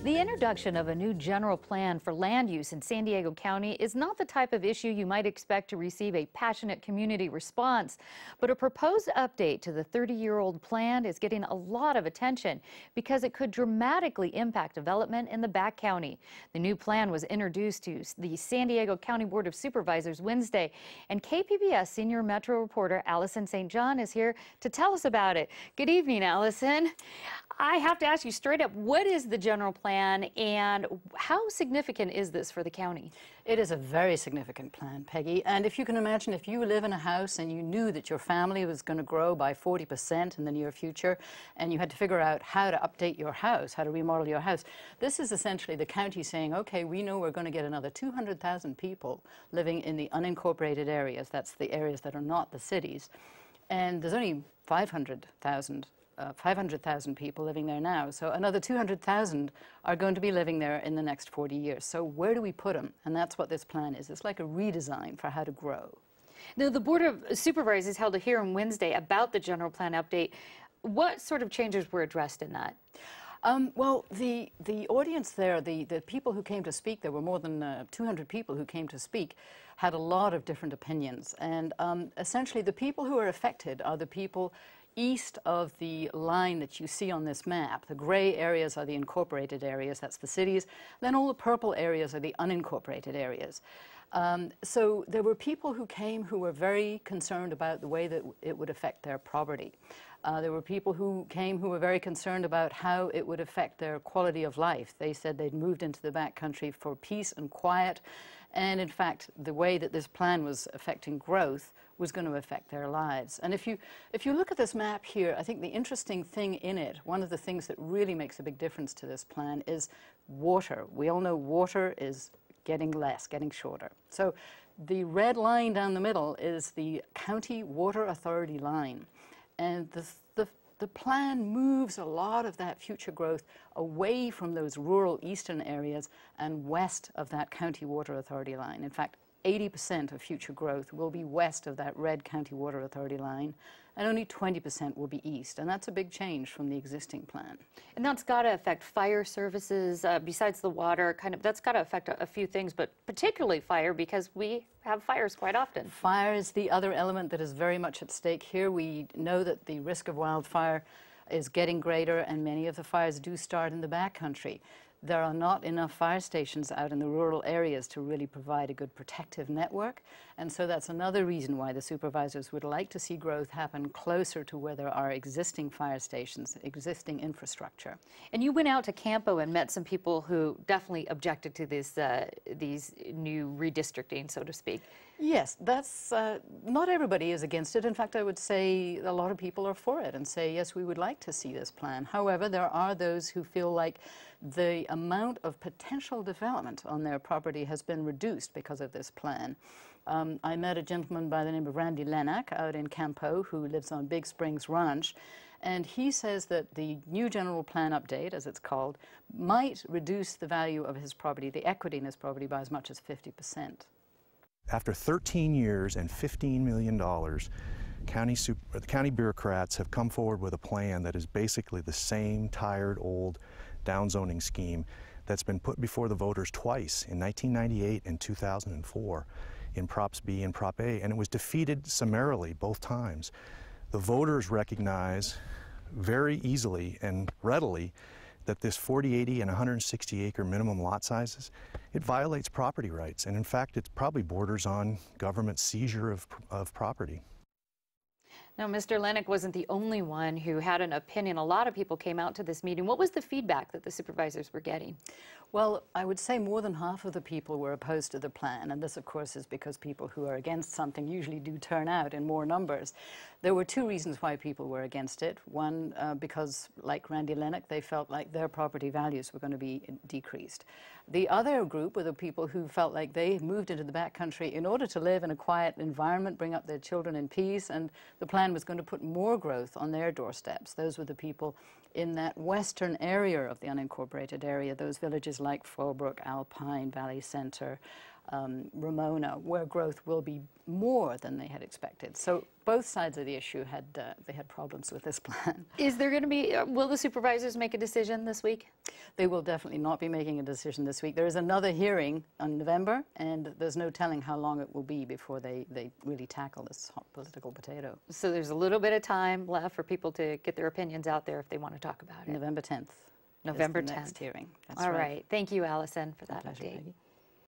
The introduction of a new general plan for land use in San Diego County is not the type of issue you might expect to receive a passionate community response, but a proposed update to the 30-year-old plan is getting a lot of attention because it could dramatically impact development in the back county. The new plan was introduced to the San Diego County Board of Supervisors Wednesday, and KPBS senior Metro reporter Allison St. John is here to tell us about it. Good evening, Allison. I have to ask you straight up, what is the general plan and how significant is this for the county? It is a very significant plan, Peggy. And if you can imagine, if you live in a house and you knew that your family was going to grow by 40% in the near future, and you had to figure out how to update your house, how to remodel your house, this is essentially the county saying, okay, we know we're going to get another 200,000 people living in the unincorporated areas. That's the areas that are not the cities. And there's only 500,000 people living there now. So another 200,000 are going to be living there in the next 40 years. So where do we put them? And that's what this plan is. It's like a redesign for how to grow. Now, the Board of Supervisors held a hearing Wednesday about the general plan update. What sort of changes were addressed in that? Well, the audience there, the people who came to speak, there were more than 200 people who came to speak, had a lot of different opinions. And essentially the people who are affected are the people east of the line that you see on this map. The gray areas are the incorporated areas, that's the cities. Then all the purple areas are the unincorporated areas. So there were people who came who were very concerned about the way that it would affect their property. There were people who came who were very concerned about how it would affect their quality of life. They said they'd moved into the backcountry for peace and quiet, and in fact the way that this plan was affecting growth was going to affect their lives. And if you look at this map here, I think the interesting thing in it, one of the things that really makes a big difference to this plan is water. We all know water is getting less, getting shorter. So the red line down the middle is the County Water Authority line. And the plan moves a lot of that future growth away from those rural eastern areas and west of that County Water Authority line. In fact, 80% of future growth will be west of that red County Water Authority line, and only 20% will be east. And that's a big change from the existing plan. And that's got to affect fire services, besides the water, that's got to affect a few things, but particularly fire, because we have fires quite often. Fire is the other element that is very much at stake here. We know that the risk of wildfire is getting greater, and many of the fires do start in the backcountry. There are not enough fire stations out in the rural areas to really provide a good protective network. And so that's another reason why the supervisors would like to see growth happen closer to where there are existing fire stations, existing infrastructure. And you went out to Campo and met some people who definitely objected to this, these new redistricting, so to speak. Yes, that's not everybody is against it. In fact, I would say a lot of people are for it and say, yes, we would like to see this plan. However, there are those who feel like the amount of potential development on their property has been reduced because of this plan. I met a gentleman by the name of Randy Lennox out in Campo who lives on Big Springs Ranch, and he says that the new general plan update, as it's called, might reduce the value of his property, the equity in his property, by as much as 50%. After 13 years and $15 million, the county bureaucrats have come forward with a plan that is basically the same tired old downzoning scheme that's been put before the voters twice, in 1998 and 2004, in Props B and Prop A, and it was defeated summarily both times. The voters recognize very easily and readily that this 40, 80, and 160-acre minimum lot sizes, it violates property rights, and in fact, it probably borders on government seizure of property. Now, Mr. Lennox wasn't the only one who had an opinion. A lot of people came out to this meeting. What was the feedback that the supervisors were getting? Well, I would say more than half of the people were opposed to the plan, and this, of course, is because people who are against something usually do turn out in more numbers. There were two reasons why people were against it. One, because, like Randy Lennox, they felt like their property values were going to be decreased. The other group were the people who felt like they moved into the backcountry in order to live in a quiet environment, bring up their children in peace, and the plan was going to put more growth on their doorsteps. Those were the people in that western area of the unincorporated area, those villages like Fallbrook, Alpine, Valley Center, Ramona, where growth will be more than they had expected. So both sides of the issue had they had problems with this plan. Is there going to be, will the supervisors make a decision this week? They will definitely not be making a decision this week. There is another hearing in November, and there's no telling how long it will be before they really tackle this hot political potato. So there's a little bit of time left for people to get their opinions out there if they want to talk about it. November 10th. November is the 10th. Next hearing. That's All right. right. Thank you, Allison, for that Pleasure, update. Peggy.